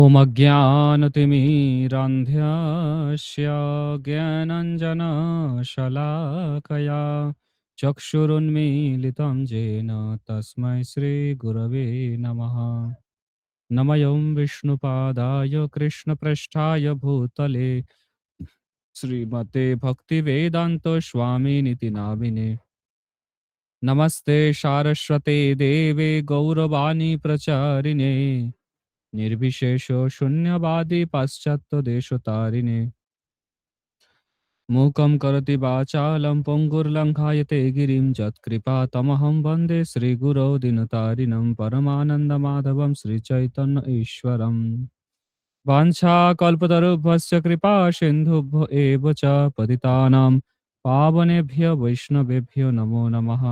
ॐ अज्ञानतिमिरान्ध्यास्य ज्ञानाञ्जनशलाकया चक्षुरुन्मीलितं येन तस्मै श्रीगुरवे नमः। नमः विष्णुपादाय कृष्णपृष्ठाय भूतले श्रीमते भक्तिवेदान्त स्वामिनिति नामिने। नमस्ते सारस्वते देवे गौरवाणी प्रचारिणे निर्विशेष शून्यवादी पाश्चात्य देशतारिणे मूकं करोति वाचालं पङ्गुर्लङ्घयते गिरिं यत्कृपा तमहं वन्दे श्रीगुरौ दीनतारिणं परमानन्दमाधवं श्रीचैतन्य ईश्वरम् वाञ्छाकल्पतरुभ्यश्च कृपा सिन्धुभ्यो एव च पतितानां पावनेभ्यो वैष्णवेभ्यो नमो नमः।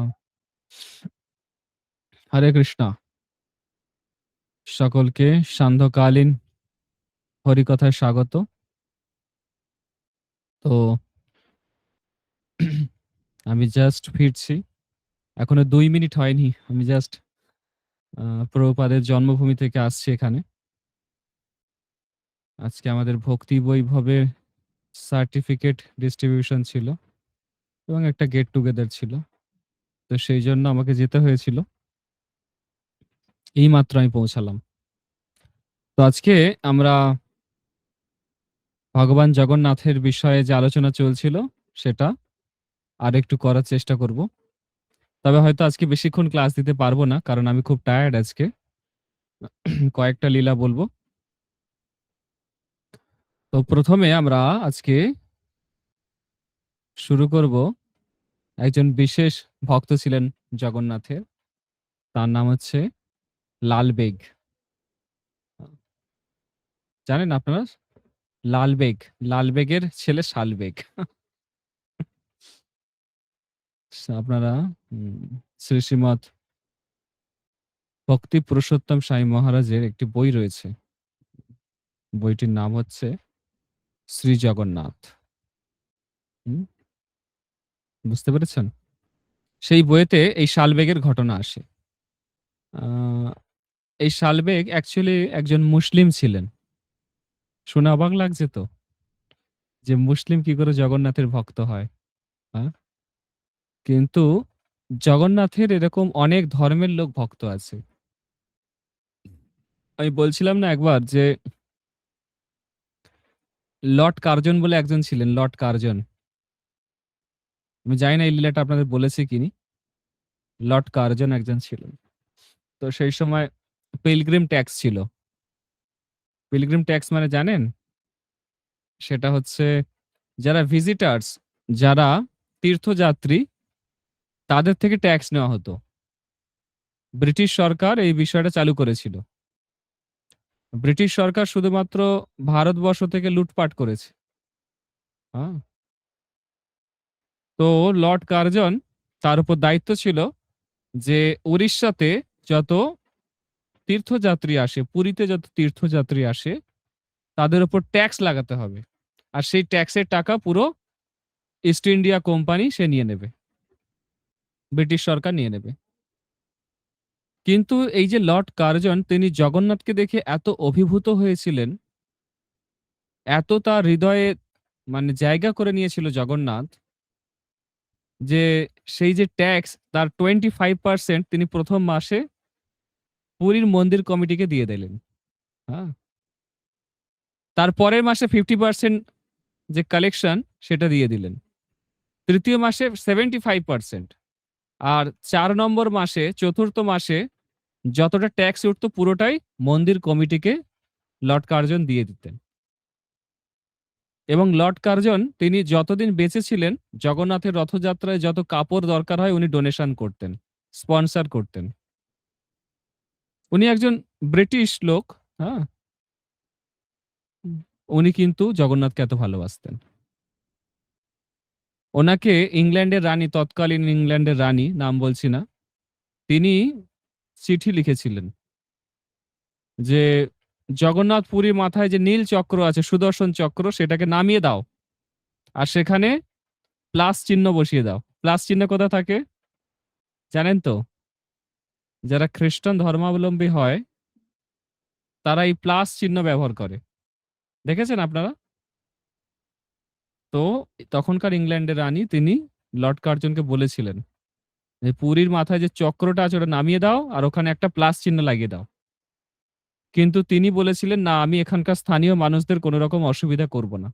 हरे कृष्णा। সকলকে সান্ধ্যকালীন হরিকথায় স্বাগত। তো আমি জাস্ট ফিরছি, এখনো 2 মিনিট হয়নি। আমি জাস্ট প্রভুপাদের জন্মভূমি থেকে আসছি এখানে। আজকে আমাদের ভক্তি বৈভবের সার্টিফিকেট ডিস্ট্রিবিউশন ছিল এবং একটা গেট টুগেদার ছিল, তো সেই জন্য আমাকে যেতে হয়েছিল। এই মাত্র আমি পৌঁছালাম। তো আজকে আমরা ভগবান জগন্নাথের বিষয়ে যে আলোচনা চলছিল সেটা আর একটু করার চেষ্টা করব। তবে হয়তো আজকে বেশিক্ষণ ক্লাস দিতে পারবো না, কারণ আমি খুব টায়ার্ড আজকে। কয়েকটা লীলা বলবো। তো প্রথমে আমরা আজকে শুরু করব। একজন বিশেষ ভক্ত ছিলেন জগন্নাথের, তার নাম হচ্ছে লালবেগ। জানেন আপনারা লালবেগ? লালবেগের ছেলে শালবেগ। আপনারা শ্রী শ্রীমৎ ভক্তি পুরুষোত্তম সাই মহারাজের একটি বই রয়েছে, বইটির নাম হচ্ছে শ্রী জগন্নাথ। বুঝতে পেরেছেন? সেই বইয়েতে এই শালবেগের ঘটনা আসে। এই শালবেগ অ্যাকচুয়ালি একজন মুসলিম ছিলেন। শুনে অবাক লাগছে তো, যে মুসলিম কি করে জগন্নাথের ভক্ত হয়। হ্যাঁ, কিন্তু জগন্নাথের এরকম অনেক ধর্মের লোক ভক্ত আছে। আমি বলছিলাম না একবার যে লর্ড কার্জন বলে একজন ছিলেন, লর্ড কার্জন। আমি জানি না এই লীলাটা আপনাদের বলেছি কিনি। লর্ড কার্জন একজন ছিলেন। তো সেই সময় পিলগ্রিম ট্যাক্স ছিল। পিলগ্রিম ট্যাক্স মানে জানেন? সেটা হচ্ছে যারা ভিজিটার্স, যারা তীর্থযাত্রী, তাদের থেকে ট্যাক্স নেওয়া হতো। ব্রিটিশ সরকার এই বিষয়টা চালু করেছিল। ব্রিটিশ সরকার শুধুমাত্র ভারতবর্ষ থেকে লুটপাট করেছে। হ্যাঁ, তো লর্ড কার্জন, তার উপর দায়িত্ব ছিল যে উড়িষ্যাতে যত তীর্থযাত্রী আসে, পুরীতে যত তীর্থযাত্রী আসে, তাদের উপর ট্যাক্স লাগাতে হবে। আর সেই ট্যাক্সের টাকা পুরো ইস্ট ইন্ডিয়া কোম্পানি সে নিয়ে নেবে, ব্রিটিশ সরকার নিয়ে নেবে। কিন্তু এই যে লর্ড কার্জন, তিনি জগন্নাথকে দেখে এত অভিভূত হয়েছিলেন, এত তার হৃদয়ে মানে জায়গা করে নিয়েছিল জগন্নাথ, যে সেই যে ট্যাক্স তার 25% তিনি প্রথম মাসে পুরীর মন্দির কমিটিকে দিয়ে দিলেন। হ্যাঁ, তার পরের মাসে 50% যে কালেকশন সেটা দিয়ে দিলেন। তৃতীয় মাসে 75%, আর 4 নম্বর মাসে, চতুর্থ মাসে যতটা ট্যাক্স উঠতো পুরোটাই মন্দির কমিটিকে লর্ড কার্জন দিয়ে দিতেন। এবং লর্ড কার্জন তিনি যতদিন বেঁচে ছিলেন, জগন্নাথের রথযাত্রায় যত কাপড় দরকার হয় উনি ডোনেশন করতেন, স্পন্সর করতেন। উনি একজন ব্রিটিশ লোক। হ্যাঁ, উনি কিন্তু জগন্নাথকে এত ভালোবাসতেন। ওনাকে ইংল্যান্ডের রানী, তৎকালীন ইংল্যান্ডের রানী, নাম বলছি না, তিনি চিঠি লিখেছিলেন যে জগন্নাথ পুরীর মাথায় যে নীল চক্র আছে, সুদর্শন চক্র, সেটাকে নামিয়ে দাও, আর সেখানে প্লাস চিহ্ন বসিয়ে দাও। প্লাস চিহ্ন কোথা থাকে জানেন তো? যারা খ্রিস্টান ধর্মাবলম্বী হয় তারা এই প্লাস চিহ্ন ব্যবহার করে। দেখেছেন আপনারা? তো তখনকার ইংল্যান্ডের রানী তিনি লর্ড কার্জনকে বলেছিলেন যে, "পুরীর মাথায় যে চক্রটা আছে ওটা নামিয়ে দাও আর ওখানে একটা প্লাস চিহ্ন লাগিয়ে দাও।" কিন্তু তিনি বলেছিলেন, "না, আমি এখানকার স্থানীয় মানুষদের কোন রকম অসুবিধা করব না।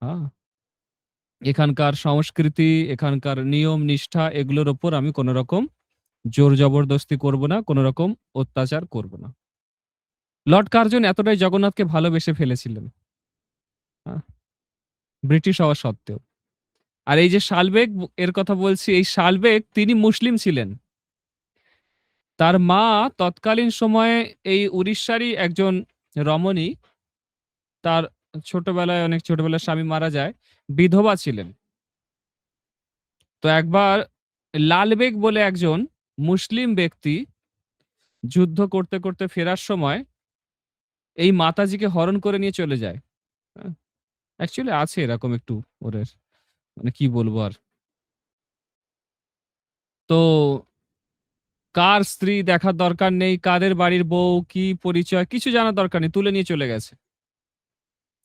আ এখানকার সংস্কৃতি, এখানকার নিয়ম নিষ্ঠা এগুলোর উপর আমি কোন রকম জোর জবরদস্তি করব না, কোন রকম অত্যাচার করব না।" লর্ড কার্জন এতটাই জগন্নাথকে ভালোবেসে ফেলেছিলেন। আ ব্রিটিশ হওয়া সত্ত্বেও। আর এই যে শালবেগ এর কথা বলছি, এই শালবেগ তিনি মুসলিম ছিলেন। তার মা তৎকালীন সময়ে এই উড়িষ্যারই একজন রমণী, তার ছোটবেলায় অনেক ছোটবেলায় স্বামী মারা যায়। বিধবা ছিলেন। তো একবার লালবেগ বলে একজন মুসলিম ব্যক্তি যুদ্ধ করতে, করতে ফেরার সময় এই মাতাজিকে হরণ করে নিয়ে চলে যায়। আ অ্যাকচুয়ালি আছে এরকম একটু ওদের মানে কি বলবো আর। তো কার স্ত্রী দেখার দরকার নেই, কাদের বাড়ির বউ, কি পরিচয় কিছু জানার দরকার নেই। তুলে নিয়ে চলে গেছে।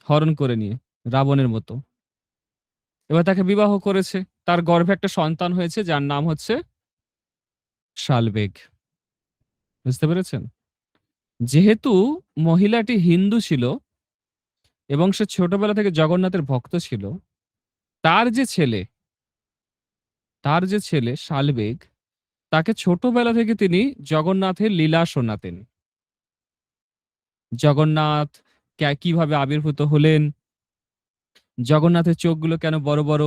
হরণ করে নিয়ে রাবণের মতো। এবার তাকে বিবাহ করেছে। তার গর্ভে একটা সন্তান হয়েছে যার নাম হচ্ছে শালবেগ। বুঝতে পেরেছেন? যেহেতু মহিলাটি হিন্দু ছিল এবং সে ছোটবেলা থেকে জগন্নাথের ভক্ত ছিল, তার যে ছেলে, তার যে ছেলে শালবেগ তাকে ছোটবেলা থেকে তিনি জগন্নাথের লীলা শোনাতেন। জগন্নাথ কিভাবে আবির্ভূত হলেন, জগন্নাথের চোখগুলো কেন বড়, বড়,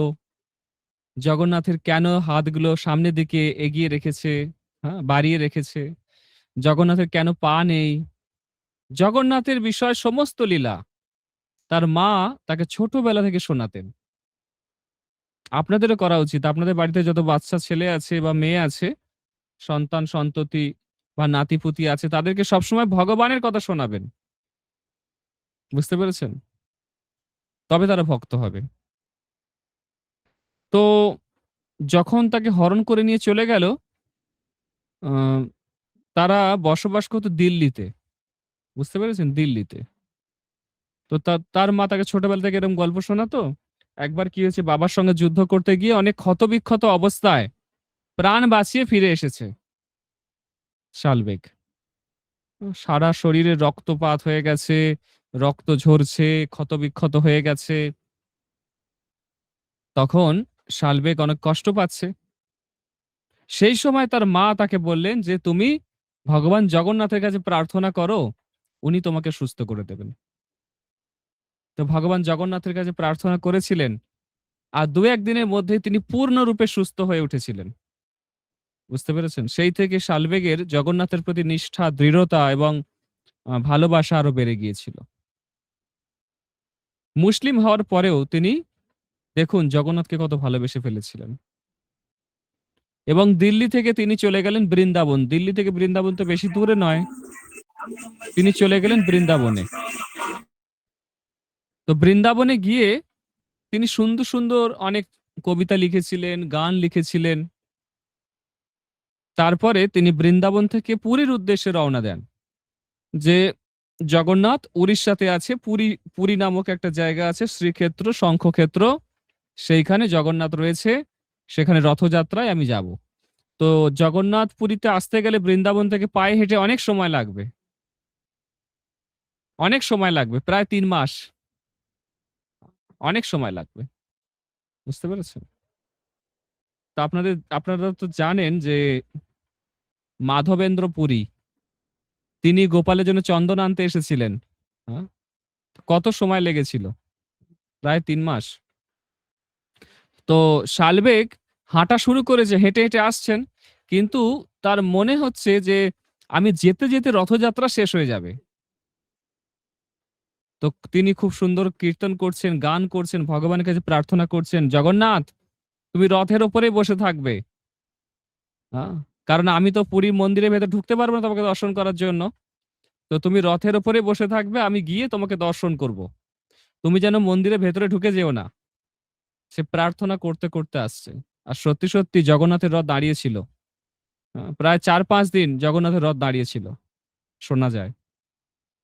জগন্নাথের কেন হাতগুলো সামনের দিকে এগিয়ে রেখেছে, হ্যাঁ? বাড়িয়ে রেখেছে। জগন্নাথের কেন পা নেই? জগন্নাথের বিষয় সমস্ত লীলা তার মা তাকে ছোটবেলা থেকে শোনাতেন। আপনাদেরও করা উচিত। আপনাদের বাড়িতে যত বাচ্চা ছেলে আছে বা মেয়ে আছে, সন্তান-সন্ততি বা নাতি-পুতি আছে তাদেরকে সবসময় ভগবানের কথা শোনাবেন। বুঝতে পেরেছেন? তবে তারা ভক্ত হবে। তো যখন তাকে হরণ করে নিয়ে চলে গেল, আ তারা বসবাস করত দিল্লিতে। বুঝতে পেরেছেন? দিল্লিতে। তো তার মা তাকে ছোটবেলা থেকে এরকম গল্প শোনাতো। একবার কি হয়েছে বাবার সঙ্গে যুদ্ধ করতে গিয়ে অনেক ক্ষতবিক্ষত অবস্থায় প্রাণ বাঁচিয়ে ফিরে এসেছে শালবেগ। সারা শরীরে রক্তপাত হয়ে গেছে, রক্ত ঝরছে, ক্ষতবিক্ষত হয়ে গেছে। তখন শালবেগ অনেক কষ্ট পাচ্ছে। সেই সময় তার মা তাকে বললেন যে, "তুমি ভগবান জগন্নাথের কাছে প্রার্থনা করো, উনি তোমাকে সুস্থ করে দেবেন।" তো ভগবান জগন্নাথের কাছে প্রার্থনা করেছিলেন। আর ২-১ দিনের মধ্যেই তিনি পূর্ণরূপে সুস্থ হয়ে উঠেছিলেন। বুঝতে পেরেছেন? সেই থেকে শালবেগের জগন্নাথের প্রতি নিষ্ঠা, দৃঢ়তা এবং ভালোবাসা আরো বেড়ে গিয়েছিল। মুসলিম হওয়ার পরেও তিনি দেখুন জগন্নাথকে কত ভালোবেসে ফেলেছিলেন। এবং দিল্লি থেকে তিনি চলে গেলেন বৃন্দাবন। দিল্লি থেকে বৃন্দাবন তো বেশি দূরে নয়। তিনি চলে গেলেন বৃন্দাবনে। তো বৃন্দাবনে গিয়ে তিনি সুন্দর, সুন্দর অনেক কবিতা লিখেছিলেন, গান লিখেছিলেন। তারপরে তিনি বৃন্দাবন থেকে পুরীর উদ্দেশ্যে রওনা দেন। যে জগন্নাথ উড়িষ্যাতে আছে। পুরী, পুরী নামক একটা জায়গা আছে শ্রীক্ষেত্র, শঙ্খক্ষেত্র। সেইখানে জগন্নাথ রয়েছে। সেখানে রথযাত্রায় আমি যাব। তো জগন্নাথ পুরীতে আসতে গেলে বৃন্দাবন থেকে পায়ে হেঁটে অনেক সময় লাগবে। অনেক সময় লাগবে। প্রায় ৩ মাস। অনেক সময় লাগবে। বুঝতে পেরেছেন? তো আপনারা তো জানেন যে মাধবেন্দ্র পুরী তিনি গোপালের জন্য চন্দন আনতে এসেছিলেন। হ্যাঁ? কত সময় লেগেছিল? প্রায় ৩ মাস। তো শালবেগ হাঁটা শুরু করেছে, হেঁটে, হেঁটে আসছেন। কিন্তু তার মনে হচ্ছে যে আমি যেতে, যেতে রথযাত্রা শেষ হয়ে যাবে। তো তিনি খুব সুন্দর কীর্তন করছেন, গান করছেন, ভগবানের কাছে প্রার্থনা করছেন, "জগন্নাথ তুমি রথের উপরেই বসে থাকবে। আ কারণ আমি তো পুরীর মন্দিরের ভেতর ঢুকতে পারব না তোমাকে দর্শন করার জন্য। তো তুমি রথের উপরেই বসে থাকবে, আমি গিয়ে তোমাকে দর্শন করব। তুমি যেন মন্দিরের ভেতরে ঢুকে যেও না।" সে প্রার্থনা করতে, করতে আসছে। আর সত্যি, সত্যি জগন্নাথের রথ দাঁড়িয়েছিল। প্রায় ৪-৫ দিন জগন্নাথের রথ দাঁড়িয়েছিল। শোনা যায়।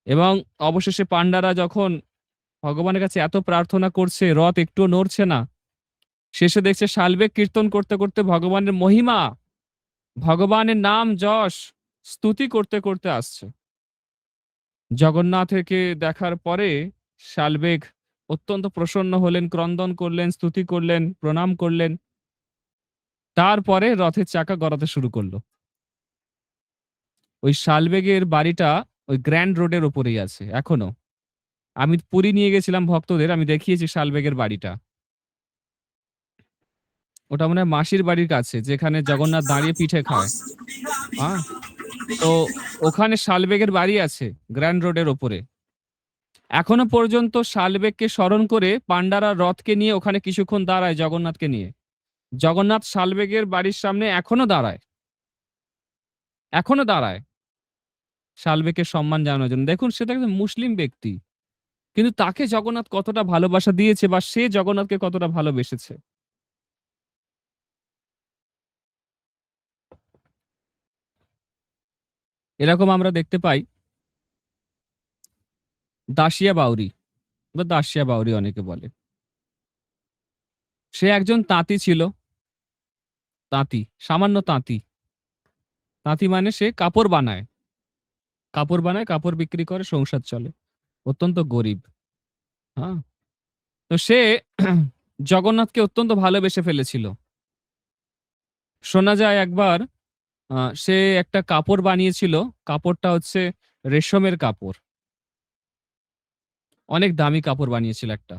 এবং অবশেষে পান্ডারা যখন ভগবানের কাছে এত প্রার্থনা করছে, রথ একটুও নড়ছে না। শেষে দেখছে শালবেগ কীর্তন করতে, করতে ভগবানের মহিমা, ভগবানের নাম যশ, স্তুতি করতে, করতে আসছে। জগন্নাথকে দেখার পরে শালবেগ অত্যন্ত প্রসন্ন হলেন, ক্রন্দন করলেন, স্তুতি করলেন, প্রণাম করলেন। তারপরে রথের চাকা গড়াতে শুরু করল। ওই শালবেগের বাড়িটা ওই গ্র্যান্ড রোডের উপরেই আছে এখনো। আমি পুরী নিয়ে গেছিলাম ভক্তদের, আমি দেখিয়েছি শালবেগের বাড়িটা। ওটা মনে হয় মাসির বাড়ির কাছে, যেখানে জগন্নাথ দাঁড়িয়ে পিঠে খায়। হ্যাঁ? তো ওখানে শালবেগের বাড়ি আছে গ্র্যান্ড রোডের ওপরে। এখনো পর্যন্ত শালবেগকে স্মরণ করে পান্ডারা রথকে নিয়ে ওখানে কিছুক্ষণ দাঁড়ায় জগন্নাথকে নিয়ে। জগন্নাথ শালবেগের বাড়ির সামনে এখনো দাঁড়ায়। এখনো দাঁড়ায়। শালবেগকে সম্মান জানানোর জন্য। দেখুন, সে তো একজন মুসলিম ব্যক্তি। কিন্তু তাকে জগন্নাথ কতটা ভালোবাসা দিয়েছে বা সে জগন্নাথকে কতটা ভালোবেসেছে। এরকম আমরা দেখতে পাই দাসিয়া বাউরি বা দাসিয়া বাউরি অনেকে বলে। সে একজন তাঁতি ছিল। তাঁতি, সামান্য তাঁতি। তাঁতি মানে সে কাপড় বানায়। কাপড় বানায়, কাপড় বিক্রি করে, সংসার চলে। অত্যন্ত গরিব। হ্যাঁ? তো সে জগন্নাথকে অত্যন্ত ভালোবেসে ফেলেছিল। শোনা যায় একবার সে একটা কাপড় বানিয়েছিল। কাপড়টা হচ্ছে রেশমের কাপড়। অনেক দামি কাপড় বানিয়েছিল একটা।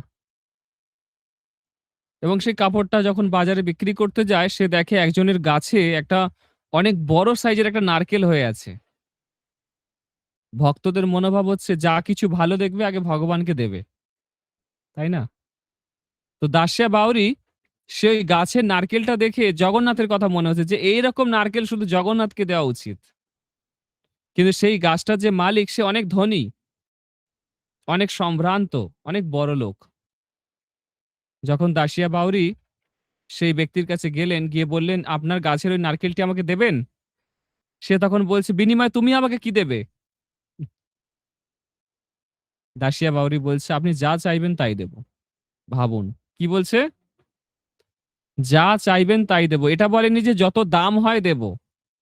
এবং সেই কাপড়টা যখন বাজারে বিক্রি করতে যায়, সে দেখে একজনের গাছে একটা অনেক বড় সাইজের একটা নারকেল হয়ে আছে। ভক্তদের মনোভাব হচ্ছে যা কিছু ভালো দেখবে আগে ভগবানকে দেবে। তাই না? তো দাসিয়া বাউরি সে ওই গাছের নারকেলটা দেখে জগন্নাথের কথা মনে হচ্ছে যে এইরকম নারকেল শুধু জগন্নাথকে দেওয়া উচিত। কিন্তু সেই গাছটার যে মালিক সে অনেক ধনী, অনেক সম্ভ্রান্ত, অনেক বড়লোক। যখন দাসিয়া বাউরি সেই ব্যক্তির কাছে গেলেন, গিয়ে বললেন, "আপনার গাছের ওই নারকেলটি আমাকে দেবেন?" সে তখন বলছে, "বিনিময়ে তুমি আমাকে কি দেবে?" দাসিয়া বাউরি বলছে, "আপনি যা চাইবেন তাই দেব।" ভাবুন, কি বলছে? "যা চাইবেন তাই দেব।" এটা বলেনি যে যত দাম হয় দেব।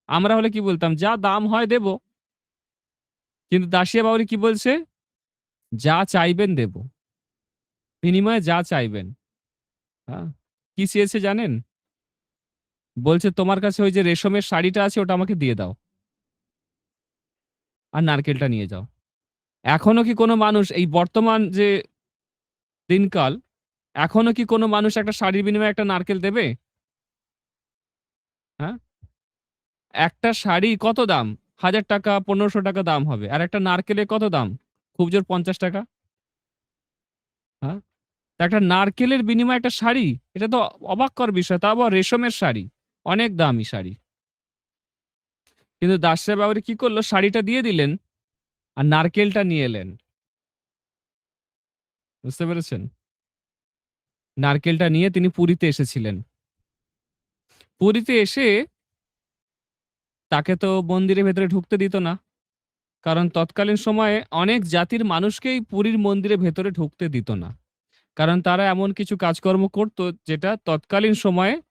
আমরা হলে কি বলতাম? যা দাম হয় দেব। কিন্তু দাসিয়া বাউরি কি বলছে? "যা চাইবেন দেব। বিনিময়ে যা চাইবেন।" হ্যাঁ? কি চেয়েছে জানেন? বলছে, "তোমার কাছে ওই যে রেশমের শাড়িটা আছে ওটা আমাকে দিয়ে দাও। আর নারকেলটা নিয়ে যাও।" এখনো কি কোনো মানুষ এই বর্তমান যে দিনকাল, এখনো কি কোনো মানুষ একটা শাড়ির বিনিময়ে একটা নারকেল দেবে? হ্যাঁ? একটা শাড়ি কত দাম? ৳১,০০০, ৳১,৫০০ দাম হবে। আর একটা নারকেলের কত দাম? খুব জোর ৳৫০। হ্যাঁ? তা একটা নারকেলের বিনিময়ে একটা শাড়ি, এটা তো অবাক কর বিষয়। তাও আবার রেশমের শাড়ি। অনেক দামি শাড়ি। কিন্তু দাসিয়া বাউরি কি করল? শাড়িটা দিয়ে দিলেন আর নারকেলটা নিয়ে এলেন। বুঝতে পেরেছেন? নারকেলটা নিয়ে তিনি পুরীতে এসেছিলেন। পুরীতে এসে তাকে তো মন্দিরের ভেতরে ঢুকতে দিত না। কারণ তৎকালীন সময়ে অনেক জাতির মানুষকেই পুরীর মন্দিরের ভেতরে ঢুকতে দিত না। কারণ তারা এমন কিছু কাজকর্ম করত যেটা তৎকালীন সময়ে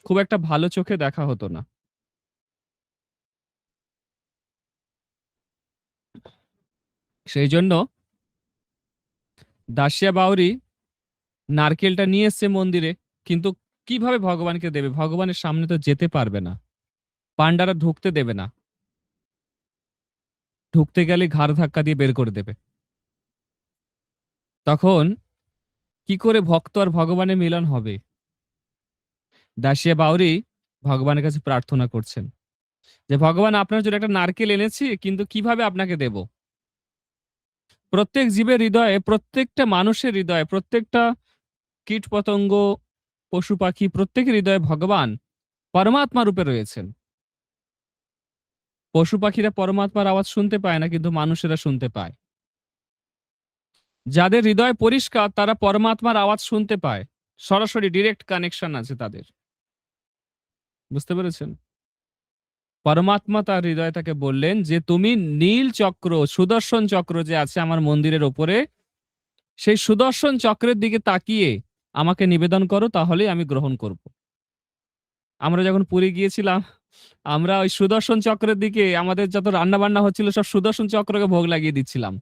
খুব একটা ভালো চোখে দেখা হতো না। সেইজন্য দাসিয়া বাউরি নারকেলটা নিয়ে এসছে মন্দিরে। কিন্তু কিভাবে ভগবানকে দেবে? ভগবানের সামনে তো যেতে পারবে না। পান্ডারা ঢুকতে দেবে না। ঢুকতে গেলে ঘাড় ধাক্কা দিয়ে বের করে দেবে। তখন কি করে ভক্ত আর ভগবানের মিলন হবে? দাসিয়া বাউরি ভগবানের কাছে প্রার্থনা করছেন যে, "ভগবান, আপনার জন্য একটা নারকেল এনেছি, কিন্তু কিভাবে আপনাকে দেব?" প্রত্যেক জীবের হৃদয়ে, প্রত্যেকটা মানুষের হৃদয়ে, প্রত্যেকটা কীটপতঙ্গ, পশু-পাখি প্রত্যেকের হৃদয়ে ভগবান পরমাত্মা রূপে রয়েছেন। পশু-পাখিরা পরমাত্মার আওয়াজ শুনতে পায় না, কিন্তু মানুষেরা শুনতে পায়। যাদের হৃদয় পরিষ্কার তারা পরমাত্মার আওয়াজ শুনতে পায়। সরাসরি ডিরেক্ট কানেকশন আছে তাদের। বুঝতে পেরেছেন? পরমাত্মা তার হৃদয়ে তাকে বললেন যে তুমি নীল চক্র, সুদর্শন চক্র যে আছে আমার মন্দিরের ওপরে, সেই সুদর্শন চক্রের দিকে তাকিয়ে আমাকে নিবেদন করো, তাহলেই আমি গ্রহণ করব। আমরা যখন পুরী গিয়েছিলাম, আমরা ওই সুদর্শন চক্রের দিকে আমাদের যত রান্না বান্না হচ্ছিল সব সুদর্শন চক্রকে ভোগ লাগিয়ে দিচ্ছিলাম।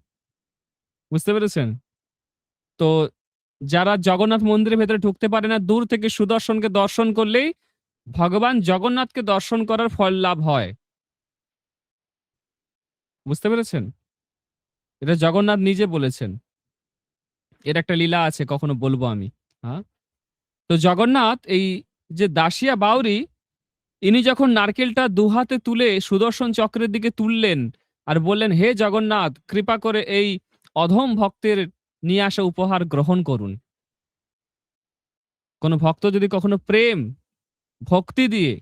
বুঝতে পেরেছেন? তো যারা জগন্নাথ মন্দিরের ভেতরে ঢুকতে পারে না, দূর থেকে সুদর্শনকে দর্শন করলেই ভগবান জগন্নাথকে দর্শন করার ফল লাভ হয়। বুঝতে পেরেছেন? এটা জগন্নাথ নিজে বলেছেন। এর একটা লীলা আছে, কখনো বলবো আমি। হ্যাঁ? তো জগন্নাথ এই যে দাসিয়া বাউরি, ইনি যখন নারকেলটা দুহাতে তুলে সুদর্শন চক্রের দিকে তুললেন আর বললেন, হে জগন্নাথ, কৃপা করে এই অধম ভক্তের নিয়ে আসা উপহার গ্রহণ করুন। কোন ভক্ত যদি কখনো প্রেম ভক্তি দিয়ে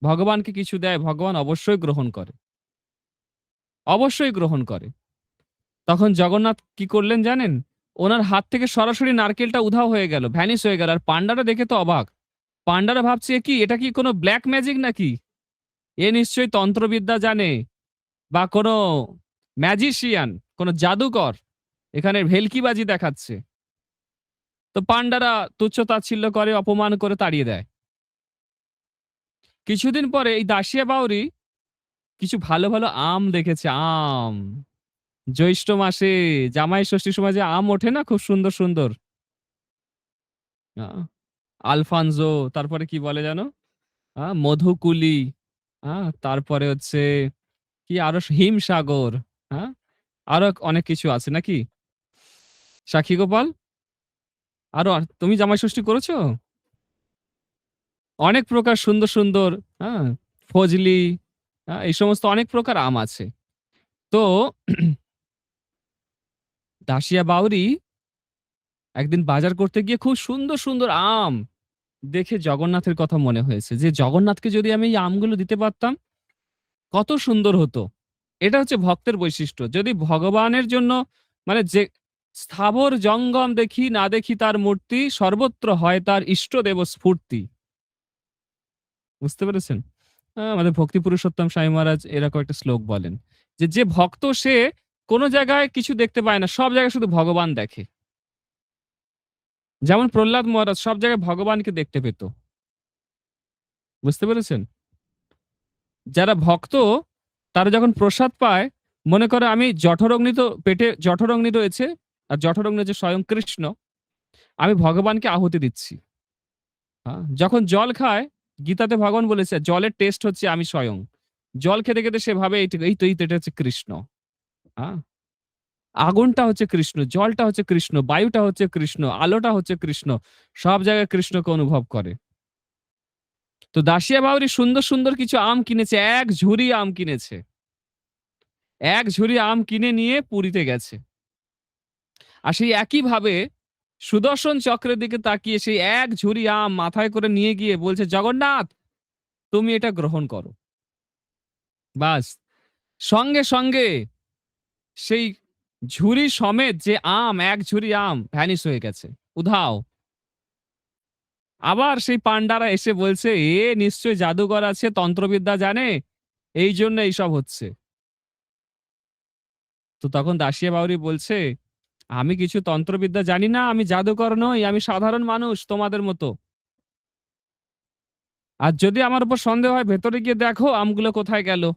ভগবানকে কিছু দেয়, ভগবান অবশ্যই গ্রহণ করে, অবশ্যই গ্রহণ করে। তখন জগন্নাথ কি করলেন জানেন? ওনার হাত থেকে সরাসরি নারকেলটা উধাও হয়ে গেল, ভ্যানিশ হয়ে গেল। আর পান্ডারা দেখে তো অবাক। পান্ডারা ভাবছে, "এ কি, এটা কি কোনো ব্ল্যাক ম্যাজিক নাকি? এ নিশ্চয়ই তন্ত্রবিদ্যা জানে বা কোনো ম্যাজিশিয়ান, কোনো জাদুকর এখানে ভেলকিবাজি দেখাচ্ছে।" তো পান্ডারা তুচ্ছ-তাচ্ছিল্য করে, অপমান করে তাড়িয়ে দেয়। কিছুদিন পরে এই দাসিয়া বাউরি কিছু ভালো, ভালো আম দেখেছে, আম। জ্যৈষ্ঠ মাসে জামাই ষষ্ঠীর সময় যে আম ওঠে না খুব সুন্দর, সুন্দর। আ আলফানজো, তারপরে কি বলে যেন? মধুকুলি, আ তারপরে হচ্ছে কি আরো হিমসাগর, হ্যাঁ? আরো অনেক কিছু আছে নাকি? সাক্ষী গোপাল? তুমি জামাই ষষ্ঠী করেছো? অনেক প্রকার সুন্দর, সুন্দর, হ্যাঁ? ফজলি, এই সমস্ত অনেক প্রকার আম আছে। তো দাসিয়া বাউরি একদিন বাজার করতে গিয়ে খুব সুন্দর, সুন্দর আম দেখে জগন্নাথের কথা মনে হয়েছে যে জগন্নাথকে যদি আমি এই আমগুলো দিতে পারতাম, কত সুন্দর হতো। এটা হচ্ছে ভক্তের বৈশিষ্ট্য। যদি ভগবানের জন্য, মানে যে স্থাবর জঙ্গম দেখি না দেখি তার মূর্তি, সর্বত্র হয় তার ইষ্টদেব স্ফূর্তি। বুঝতে পেরেছেন? আমাদের ভক্তি পুরুষোত্তম স্বামী মহারাজ এরকম একটা শ্লোক বলেন যে, যে ভক্ত সে কোন জায়গায় কিছু দেখতে পায় না, সব জায়গায় শুধু ভগবান দেখে। যেমন প্রহ্লাদ মহারাজ সব জায়গায় ভগবানকে দেখতে পেত। বুঝতে পেরেছেন? যারা ভক্ত তারা যখন প্রসাদ পায়, মনে করে আমি জঠরগ্নি, তো পেটে জঠরগ্নি রয়েছে, আর জঠরগ্নি হচ্ছে স্বয়ং কৃষ্ণ, আমি ভগবানকে আহুতি দিচ্ছি। যখন জল খায়, গীতাতে ভগবান বলেছে জলের টেস্ট হচ্ছে আমি স্বয়ং। জল খেতে, খেতে সে ভাবে এই তো এটা হচ্ছে কৃষ্ণ। হ্যাঁ? আগুনটা হচ্ছে কৃষ্ণ, জলটা হচ্ছে কৃষ্ণ, বায়ুটা হচ্ছে কৃষ্ণ, আলোটা হচ্ছে কৃষ্ণ। সব জায়গায় কৃষ্ণকে অনুভব করে। তো দাসিয়া বাউরি সুন্দর, সুন্দর কিছু আম কিনেছে, এক ঝুড়ি আম কিনেছে। এক ঝুড়ি আম কিনে নিয়ে পুরীতে গেছে। আর সেই একইভাবে সুদর্শন চক্রের দিকে তাকিয়ে সেই এক ঝুড়ি আম মাথায় করে নিয়ে গিয়ে বলছে, "জগন্নাথ, তুমি এটা গ্রহণ করো।" বাস, সঙ্গে, সঙ্গে সেই ঝুড়ি সমেত যে আম, এক ঝুড়ি আম ভ্যানিশ হয়ে গেছে, উধাও। আবার সেই পান্ডারা এসে বলছে, "এ নিশ্চয়ই জাদুকর আছে, তন্ত্রবিদ্যা জানে, এইজন্য এইসব হচ্ছে।" তো তখন দাসিয়া বাউরি বলছে, "আমি কিছু তন্ত্রবিদ্যা জানি না, আমি জাদুকর নই, আমি সাধারণ মানুষ তোমাদের মতো। আর যদি আমার উপর সন্দেহ হয় ভেতরে গিয়ে দেখো আমগুলো কোথায় গেল।"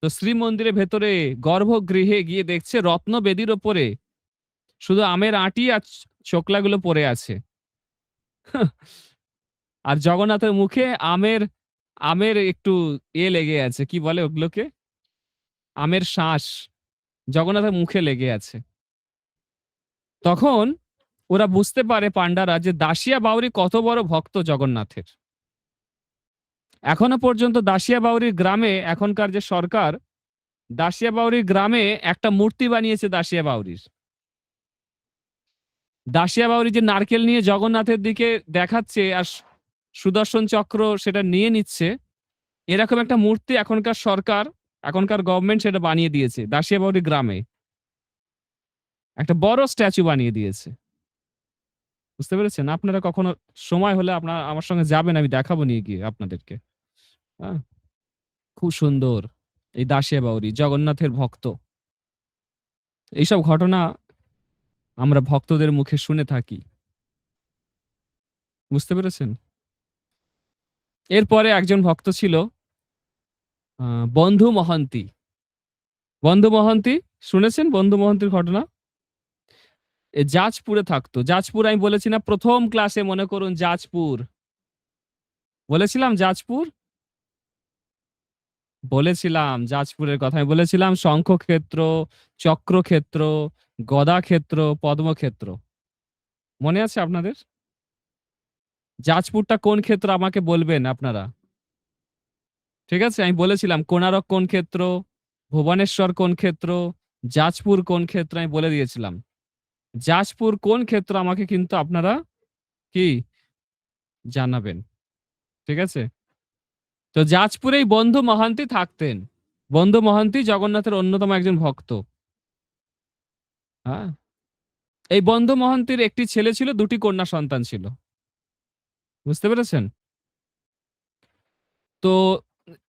তো শ্রীমন্দিরের ভেতরে গর্ভগৃহে গিয়ে দেখছে রত্নবেদির ওপরে শুধু আমের আঁটি আর ছোকলাগুলো পড়ে আছে। আর জগন্নাথের মুখে আমের আমের একটু লেগে আছে। কি বলে ওগুলোকে? আমের শাঁস জগন্নাথের মুখে লেগে আছে। তখন ওরা বুঝতে পারে পান্ডারা যে দাসিয়া বাউরি কত বড় ভক্ত জগন্নাথের। এখনো পর্যন্ত দাসিয়া বাউরির গ্রামে, এখনকার যে সরকার, দাসিয়া বাউরির গ্রামে একটা মূর্তি বানিয়েছে দাসিয়া বাউরির। দাসিয়া বাউরি যে নারকেল নিয়ে জগন্নাথের দিকে দেখাচ্ছে আর সুদর্শন চক্র সেটা নিয়ে নিচ্ছে, এরকম একটা মূর্তি এখনকার সরকার, এখনকার গভর্নমেন্ট সেটা বানিয়ে দিয়েছে দাসিয়া বাউরি গ্রামে। একটা বড় স্ট্যাচু বানিয়ে দিয়েছে। বুঝতে পেরেছেন? আপনারা কখনো সময় হলে আপনারা আমার সঙ্গে যাবেন, আমি দেখাবো নিয়ে গিয়ে আপনাদেরকে। হ্যাঁ? খুব সুন্দর। এই দাসিয়া বাউরি জগন্নাথের ভক্ত। এইসব ঘটনা আমরা ভক্তদের মুখে শুনে থাকি। বুঝতে পেরেছেন? এরপরে একজন ভক্ত ছিল বন্ধু মহান্তি। বন্ধু মহান্তি শুনেছেন বন্ধু মহান্তির ঘটনা? জাজপুরে থাকতো। যাজপুর আমি বলেছি না ১ম ক্লাসে মনে করুন যাজপুর। বলেছিলাম যাজপুর? বলেছিলাম যাজপুরের কথা। আমি বলেছিলাম শঙ্খক্ষেত্র, চক্রক্ষেত্র, গদাক্ষেত্র, পদ্মক্ষেত্র। মনে আছে আপনাদের? যাজপুরটা কোন ক্ষেত্র আমাকে বলবেন আপনারা। ঠিক আছে? আমি বলেছিলাম কোণারক কোন ক্ষেত্র, ভুবনেশ্বর কোন ক্ষেত্র, যাজপুর কোন ক্ষেত্র আমি বলে দিয়েছিলাম। যাজপুর কোন ক্ষেত্র আমাকে কিন্তু আপনারা কি জানাবেন। ঠিক আছে? তো যাজপুরেই বন্ধু মহান্তি থাকতেন। বন্ধু মহান্তি জগন্নাথের অন্যতম একজন ভক্ত। হ্যাঁ? এই বন্ধু মহান্তির একটি ছেলে ছিল, ২ টি কন্যা সন্তান ছিল। বুঝতে পেরেছেন? তো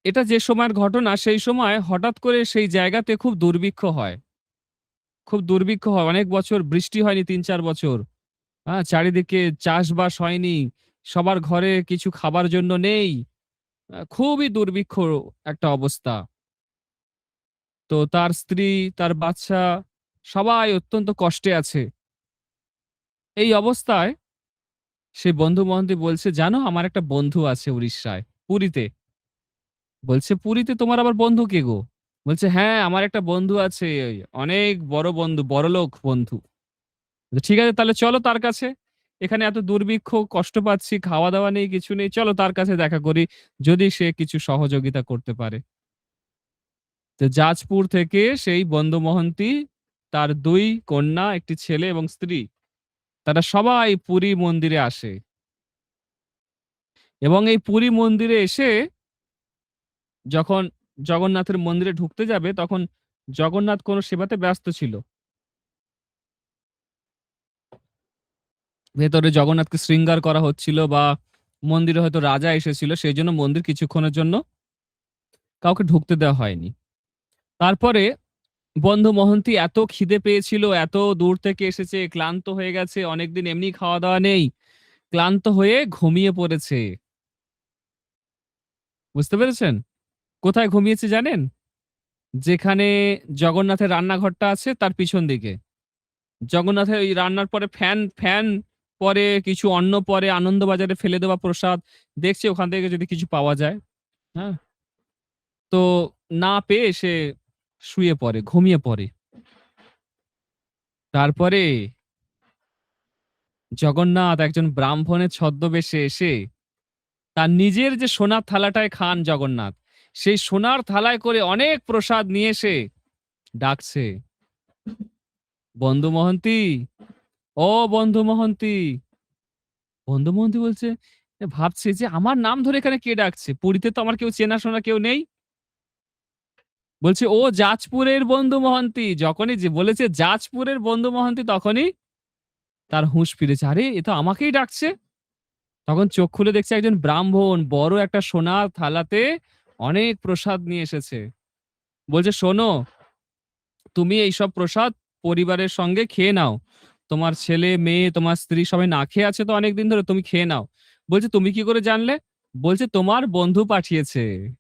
এটা যে সময়ের ঘটনা সেই সময় হঠাৎ করে সেই জায়গাতে খুব দুর্ভিক্ষ হয়। খুব দুর্ভিক্ষ হয়। অনেক বছর বৃষ্টি হয়নি ৩-৪ বছর। হ্যাঁ? চারিদিকে চাষবাস হয়নি। সবার ঘরে কিছু খাবার জন্য নেই। খুবই দুর্ভিক্ষ একটা অবস্থা। তো তার স্ত্রী, তার বাচ্চা সবাই অত্যন্ত কষ্টে আছে। এই অবস্থায় সেই বন্ধু মহান্তি বলছে, "জানো আমার একটা বন্ধু আছে উড়িষ্যায়, পুরীতে।" বলছে, "পুরীতে তোমার আবার বন্ধু কে গো?" বলছে, "হ্যাঁ, আমার একটা বন্ধু আছে। অনেক বড় বন্ধু, বড়লোক বন্ধু।" বলছে, "ঠিক আছে তাহলে চলো তার কাছে। এখানে এত দুর্ভিক্ষ, কষ্ট পাচ্ছি, খাওয়া-দাওয়া নেই, কিছু নেই। চলো তার কাছে দেখা করি। যদি সে কিছু সহযোগিতা করতে পারে।" তো যাজপুর থেকে সেই বন্ধু মহান্তি, তার ২ কন্যা, ১ টি ছেলে এবং স্ত্রী তারা সবাই পুরী মন্দিরে আসে। এবং এই পুরী মন্দিরে এসে যখন জগন্নাথের মন্দিরে ঢুকতে যাবে তখন জগন্নাথ কোন সেবাতে ব্যস্ত ছিল। ভেতরে জগন্নাথকে শৃঙ্গার করা হচ্ছিল বা মন্দিরে হয়তো রাজা এসেছিল সেইজন্য মন্দির কিছুক্ষণের জন্য কাউকে ঢুকতে দেওয়া হয়নি। তারপরে বন্ধু মহন্তী এত খিদে পেয়েছিল, এত দূর থেকে এসেছে, ক্লান্ত হয়ে গেছে, অনেকদিন এমনি খাওয়া-দাওয়া নেই। ক্লান্ত হয়ে ঘুমিয়ে পড়েছে। বুঝতে পেরেছেন? কোথায় ঘুমিয়েছে জানেন? যেখানে জগন্নাথের রান্নাঘরটা আছে তার পিছন দিকে। জগন্নাথের ওই রান্নার পরে ফ্যান পরে, কিছু অন্ন পরে, আনন্দবাজারে ফেলে দেওয়া প্রসাদ দেখছে ওখান থেকে যদি কিছু পাওয়া যায়। হ্যাঁ? তো না পেয়ে সে শুয়ে পড়ে, ঘুমিয়ে পড়ে। তারপরে জগন্নাথ একজন ব্রাহ্মণের ছদ্মবেশে এসে তার নিজের যে সোনার থালাটায় খান জগন্নাথ, সেই সোনার থালায় করে অনেক প্রসাদ নিয়ে এসে ডাকছে, "বন্ধু মহন্তী, ও বন্ধু মহন্তী।" বন্ধু মহন্তী বলছে, ভাবছে যে আমার নাম ধরে এখানে কে ডাকছে? পুরীতে তো আমার কেউ চেনাশোনা কেউ নেই। বলছে, "ও যাজপুরের বন্ধু মহান্তি।" যখনই যে বলেছে যাজপুরের বন্ধু মহান্তি তখনই তার হুঁশ ফিরেছে। আরে এ তো আমাকেই ডাকছে। তখন চোখ খুলে দেখছে একজন ব্রাহ্মণ বড় একটা সোনার থালাতে অনেক প্রসাদ নিয়ে এসেছে। বলছে, "শোনো, তুমি এইসব প্রসাদ পরিবারের সঙ্গে খেয়ে নাও। তোমার ছেলে, মেয়ে, তোমার স্ত্রী সবাই না খেয়ে আছে তো অনেকদিন ধরে, তুমি খেয়ে নাও।" বলছে, "তুমি কি করে জানলে?" বলছে, "তোমার বন্ধু পাঠিয়েছে।"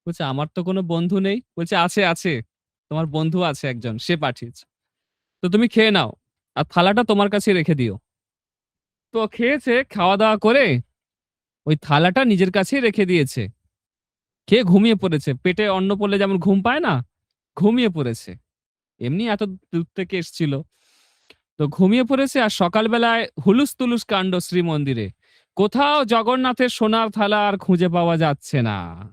বলছে, "আমার তো কোনো বন্ধু নেই।" বলছে, "আছে, আছে। তোমার বন্ধু আছে একজন, সে পাঠিয়েছে। তো তুমি খেয়ে নাও। আর থালাটা তোমার কাছেই রেখে দিও।" তো খেয়েছে, খাওয়া-দাওয়া করে ওই থালাটা নিজের কাছেই রেখে দিয়েছে। খেয়ে ঘুমিয়ে পড়েছে। পেটে অন্ন পড়লে যেমন ঘুম পায় না? ঘুমিয়ে পড়েছে। এমনি এত দূর থেকে এসছিল। তো ঘুমিয়ে পড়েছে আর সকালবেলায় হুলুস-তুলুস কাণ্ড শ্রীমন্দিরে। কোথাও জগন্নাথের সোনার থালা আর খুঁজে পাওয়া যাচ্ছে না।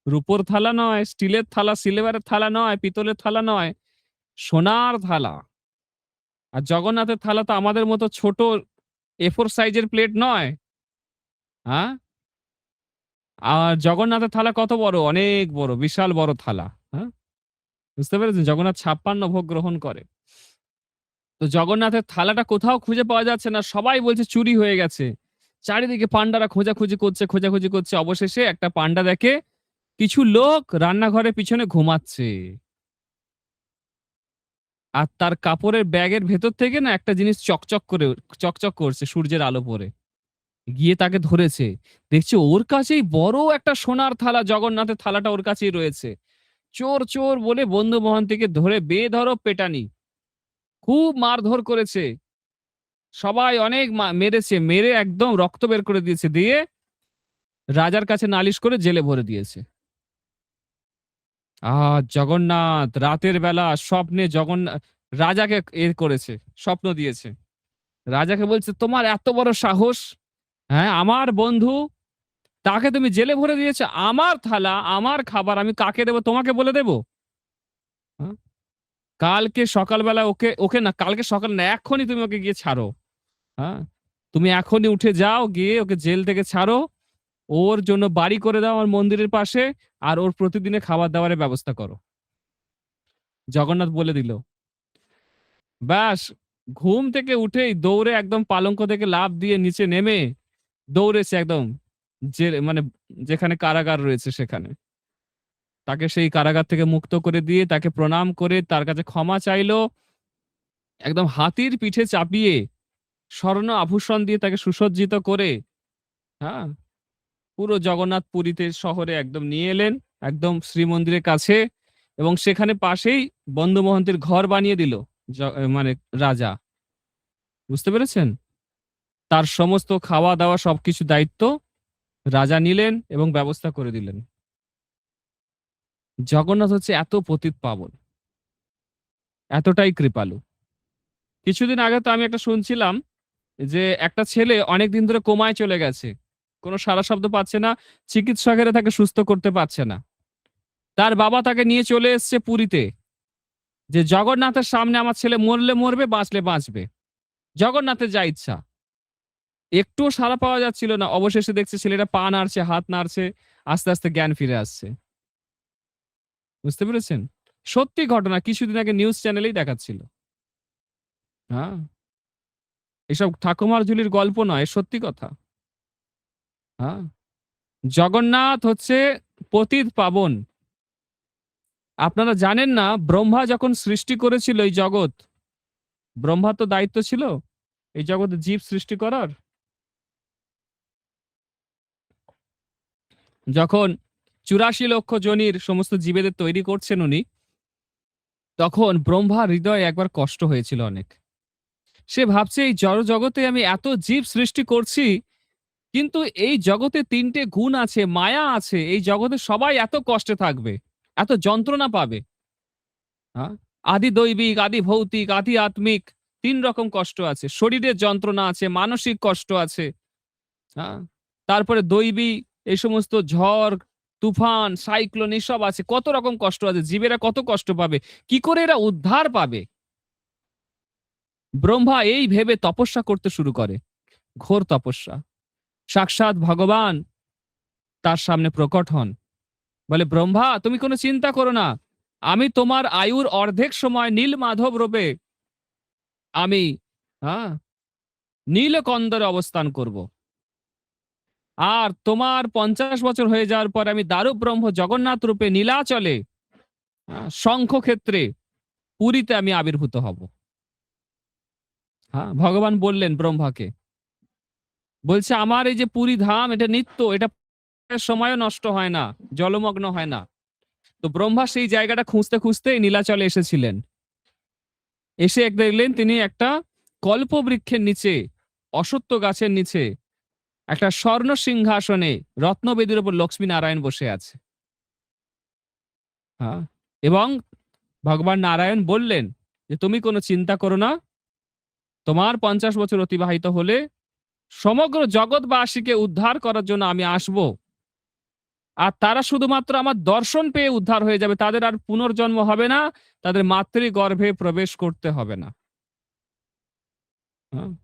রূপোর থালা নয়, স্টিলের থালা, সিলভারের থালা নয়, পিতলের থালা নয়, সোনার থালা। আর জগন্নাথের থালা তো আমাদের মতো ছোট A4 সাইজের প্লেট নয়। হ্যাঁ? আর জগন্নাথের থালা কত বড়? অনেক বড়, বিশাল বড় থালা। হ্যাঁ? বুঝতে পেরেছেন? জগন্নাথ ৫৬ ভোগ গ্রহণ করে। তো জগন্নাথের থালাটা কোথাও খুঁজে পাওয়া যাচ্ছে না। সবাই বলছে চুরি হয়ে গেছে। চারিদিকে পান্ডারা খোঁজাখুঁজি করছে, খোঁজাখুঁজি করছে। অবশেষে একটা পান্ডা দেখে কিছু লোক রান্নাঘরের পিছনে ঘুমাচ্ছে। আর তার কাপড়ের ব্যাগের ভেতর থেকে না একটা জিনিস চকচক করছে সূর্যের আলো পড়ে। গিয়ে তাকে ধরেছে। দেখছে ওর কাছেই বড় একটা সোনার থালা, জগন্নাথের থালাটা ওর কাছেই রয়েছে। চোর, চোর বলে বন্ধু মহান্তিকে ধরে বেধড়ক পেটানি। খুব মারধর করেছে। সবাই অনেক মেরেছে। মেরে একদম রক্ত বের করে দিয়েছে। দিয়ে রাজার কাছে নালিশ করে জেলে ভরে দিয়েছে। জগন্নাথ রাতের বেলা স্বপ্নে রাজাকে করেছে, স্বপ্ন দিয়েছে। রাজাকে বলছে, "তোমার এত বড় সাহস! হ্যাঁ, আমার বন্ধু তাকে তুমি জেলে ভরে দিয়েছো। আমার থালা, আমার খাবার আমি কাকে দেব? তোমাকে বলে দেব? হ্যাঁ? কালকে সকালবেলা ওকে ওকে না কালকে সকাল না এক্ষুনি তুমি ওকে গিয়ে ছাড়ো। হ্যাঁ? তুমি এখনই উঠে যাও, গিয়ে ওকে জেল থেকে ছাড়ো। ওর জন্য বাড়ি করে দাও আমার মন্দিরের পাশে। আর ওর প্রতিদিনের খাবার-দাবারের ব্যবস্থা করো।" জগন্নাথ বলে দিল। ব্যাস ঘুম থেকে উঠেই দৌড়ে একদম পালঙ্ক থেকে লাফ দিয়ে নিচে নেমে দৌড়েছে একদম মানে যেখানে কারাগার রয়েছে সেখানে। তাকে সেই কারাগার থেকে মুক্ত করে দিয়ে তাকে প্রণাম করে তার কাছে ক্ষমা চাইলো। একদম হাতির পিঠে চাপিয়ে স্বর্ণ আভূষণ দিয়ে তাকে সুসজ্জিত করে, হ্যাঁ? পুরো জগন্নাথ পুরীতে শহরে একদম নিয়ে এলেন, একদম শ্রীমন্দিরের কাছে, এবং সেখানে পাশেই বন্ধু মহন্তের ঘর বানিয়ে দিল মানে রাজা। বুঝতে পেরেছেন? তার সমস্ত খাওয়া-দাওয়া সবকিছু দায়িত্ব রাজা নিলেন এবং ব্যবস্থা করে দিলেন। জগন্নাথ হচ্ছে এত পতিত পাবন, এতটাই কৃপালু। কিছুদিন আগে তো আমি একটা শুনছিলাম যে একটা ছেলে অনেকদিন ধরে কোমায় চলে গেছে। কোনো সাড়া শব্দ পাচ্ছে না। চিকিৎসকেরা তাকে সুস্থ করতে পারছে না। তার বাবা তাকে নিয়ে চলে এসছে পুরীতে। যে জগন্নাথের সামনে আমার ছেলে মরলে মরবে, বাঁচলে বাঁচবে। জগন্নাথের যা ইচ্ছা। একটুও সাড়া পাওয়া যাচ্ছিল না। অবশেষে দেখছে ছেলেটা পা নাড়ছে, হাত নাড়ছে। আস্তে, আস্তে জ্ঞান ফিরে আসছে। বুঝতে পেরেছেন? সত্যি ঘটনা, কিছুদিন আগে নিউজ চ্যানেলেই দেখাচ্ছিল। হ্যাঁ? এসব ঠাকুমার ঝুলির গল্প নয়, সত্যি কথা। হ্যাঁ? জগন্নাথ হচ্ছে পতিত পাবন। আপনারা জানেন না, ব্রহ্মা যখন সৃষ্টি করেছিল এই জগৎ, ব্রহ্মার তো দায়িত্ব ছিল এই জগতে জীব সৃষ্টি করার। যখন ৮৪ লক্ষ জনির সমস্ত জীবেদের তৈরি করছেন উনি, তখন ব্রহ্মার হৃদয়ে একবার কষ্ট হয়েছিল অনেক। সে ভাবছে এই জড় জগতে আমি এত জীব সৃষ্টি করছি, কিন্তু এই জগতে ৩ টে গুণ আছে, মায়া আছে। এই জগতে সবাই এত কষ্টে থাকবে, এত যন্ত্রণা পাবে। হ্যাঁ? আদি দৈবিক, আদি ভৌতিক, আদি আত্মিক ৩ রকম কষ্ট আছে। শরীরের যন্ত্রণা আছে, মানসিক কষ্ট আছে। হ্যাঁ? তারপরে দৈবী এই সমস্ত ঝড়, তুফান, সাইক্লোন এসব আছে। কত রকম কষ্ট আছে। জীবেরা কত কষ্ট পাবে। কি করে এরা উদ্ধার পাবে? ব্রহ্মা এই ভেবে তপস্যা করতে শুরু করে। ঘোর তপস্যা। সাক্ষাৎ ভগবান তার সামনে প্রকট হন। বলে, "ব্রহ্মা তুমি কোনো চিন্তা করো না। আমি তোমার আয়ুর অর্ধেক সময় নীলমাধব রূপে আমি হ্যাঁ, নীলকন্দরে অবস্থান করব। আর তোমার ৫০ বছর হয়ে যাওয়ার পর আমি দারুব্রহ্ম জগন্নাথ রূপে নীলাচলে শঙ্খক্ষেত্রে পুরীতে আমি আবির্ভূত হব।" হ্যাঁ, ভগবান বললেন ব্রহ্মাকে। বলছে, "আমার এই যে পুরী ধাম এটা নিত্য, এটা সময়ও নষ্ট হয় না, জলমগ্ন হয় না।" তো ব্রহ্মা সেই জায়গাটা খুঁজতে খুঁজতে নীলাচলে এসেছিলেন। এসে দেখলেন তিনি একটা কল্পবৃক্ষের নিচে, অশ্বত্থ গাছের নিচে একটা স্বর্ণ সিংহাসনে রত্নবেদীর উপর লক্ষ্মী নারায়ণ বসে আছে। হ্যাঁ, এবং ভগবান নারায়ণ বললেন যে, "তুমি কোনো চিন্তা করো না। তোমার ৫০ বছর অতিবাহিত হলে সমগ্র জগৎবাসীকে উদ্ধার করার জন্য আমি আসব। আর তারা শুধুমাত্র আমার দর্শন পেয়ে উদ্ধার হয়ে যাবে। তাদের আর পুনর্জন্ম হবে না। তাদের মাতৃগর্ভে প্রবেশ করতে হবে না।"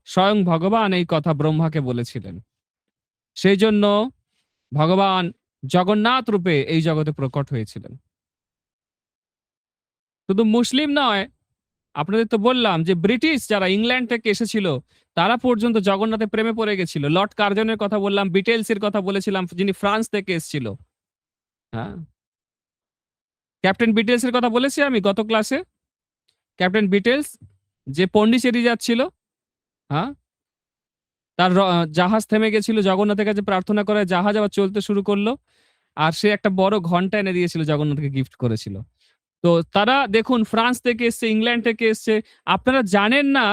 স্বয়ং ভগবান এই কথা ব্রহ্মাকে বলেছিলেন। সেই জন্য ভগবান জগন্নাথ রূপে এই জগতে প্রকট হয়েছিলেন। শুধু মুসলিম নয়, আপনাদের তো বললাম যে ব্রিটিশ যারা ইংল্যান্ড থেকে এসেছিল, তারা পর্যন্ত জগন্নাথের প্রেমে পড়ে গেছিল। লর্ড কার্জনের কথা বললাম, বিটেলস এর কথা বলেছিলাম যিনি ফ্রান্স থেকে এসেছিল। হ্যাঁ, ক্যাপ্টেন বিটেলস এর কথা বলেছি আমি গত ক্লাসে। ক্যাপ্টেন বিটেলস যে পন্ডিচেরি যাচ্ছিল, হ্যাঁ, তার জাহাজ থেমে গেছিল, জগন্নাথের কাছে প্রার্থনা করে জাহাজ আবার চলতে শুরু করলো। আর সে একটা বড় ঘন্টা এনে দিয়েছিল, জগন্নাথকে গিফট করেছিল। তো তারা দেখুন ফ্রান্স থেকে এসছে, ইংল্যান্ড থেকে এসছে। আপনারা জানেন না,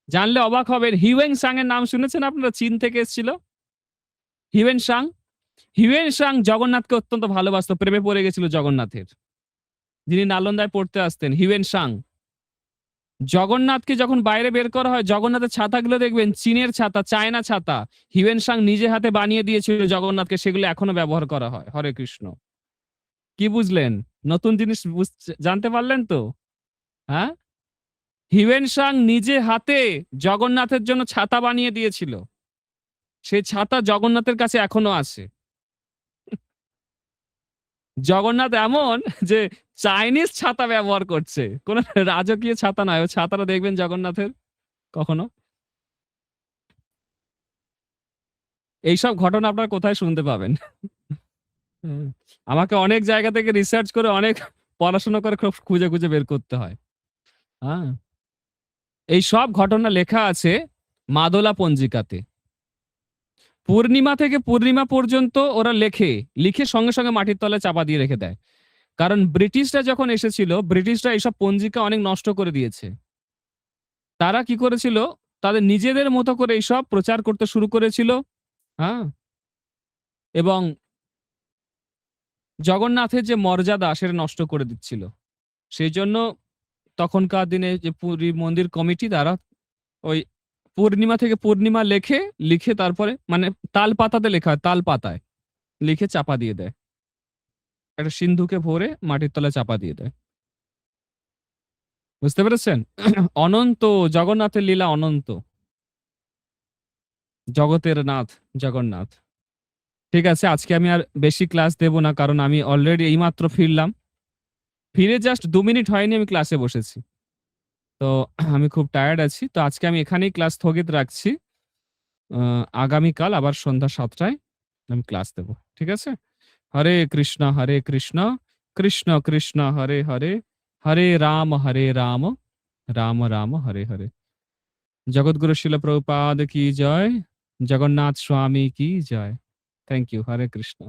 জানলে অবাক হবেন, হিউয়েন সাং এর নাম শুনেছেন আপনারা? চীন থেকে এসেছিল হিউয়েন সাং। হিউয়েন সাং জগন্নাথকে অত্যন্ত ভালোবাসতো, প্রেমে পড়ে গেছিল জগন্নাথের, যিনি নালন্দায় পড়তে আসতেন, হিউয়েন সাং। জগন্নাথকে যখন বাইরে বের করা হয়, জগন্নাথের ছাতাগুলো দেখবেন চীনের ছাতা, চায়না ছাতা। হিউয়েন সাং নিজে হাতে বানিয়ে দিয়েছিল জগন্নাথকে, সেগুলো এখনো ব্যবহার করা হয়। হরে কৃষ্ণ। কি বুঝলেন? নতুন জিনিস জানতে পারলেন তো? হ্যাঁ, হিউয়েন সাং নিজে হাতে জগন্নাথের জন্য ছাতা বানিয়ে দিয়েছিল। সেই ছাতা জগন্নাথের কাছে এখনো আছে। জগন্নাথ এমন যে চাইনিজ ছাতা ব্যবহার করছে, কোন রাজকীয় ছাতা নয়। ও ছাতাটা দেখবেন জগন্নাথের কখনো। এইসব ঘটনা আপনারা কোথায় শুনতে পাবেন? হুম, আমাকে অনেক জায়গা থেকে রিসার্চ করে, অনেক পড়াশোনা করে খুব খুঁজে খুঁজে বের করতে হয়। হ্যাঁ, এই সব ঘটনা লেখা আছে মাদলা পঞ্জিকাতে। পূর্ণিমা থেকে পূর্ণিমা পর্যন্ত ওরা লেখে, লিখে সঙ্গে সঙ্গে মাটির তলায় চাপা দিয়ে রেখে দেয়। কারণ ব্রিটিশরা যখন এসেছিল, ব্রিটিশরা এইসব পঞ্জিকা অনেক নষ্ট করে দিয়েছে। তারা কি করেছিল, তাদের নিজেদের মতো করে এইসব প্রচার করতে শুরু করেছিল। হ্যাঁ, এবং জগন্নাথের যে মর্যাদা সেটা নষ্ট করে দিচ্ছিল। সেই জন্য তখনকার দিনে যে পুরী মন্দির কমিটি, তারা ওই পূর্ণিমা থেকে পূর্ণিমা লেখে, লিখে তারপরে মানে তাল পাতাতে লেখা হয়, তাল পাতায় লিখে চাপা দিয়ে দেয়, একটা সিন্ধুকে ভরে মাটির তলায় চাপা দিয়ে দেয়। বুঝতে পেরেছেন? অনন্ত, জগন্নাথের লীলা অনন্ত। জগতের নাথ জগন্নাথ। ঠিক আছে, আজকে আমি আর বেশি ক্লাস দেব না, কারণ আমি অলরেডি এইমাত্র ফিরলাম। ফিরে জাস্ট ২ মিনিট হয়নি আমি ক্লাসে বসেছি। তো আমি খুব টায়ার্ড আছি। তো আজকে আমি এখানেই ক্লাস স্থগিত রাখছি। আগামীকাল আবার সন্ধ্যা ৭টায় আমি ক্লাস দেব। ঠিক আছে? হরে কৃষ্ণ হরে কৃষ্ণ, কৃষ্ণ কৃষ্ণ হরে হরে, হরে রাম রাম রাম হরে হরে। জগৎগুরু শিল প্রভুপাদ কি জয়, জগন্নাথ স্বামী কি জয়। Thank you. হরে কৃষ্ণ।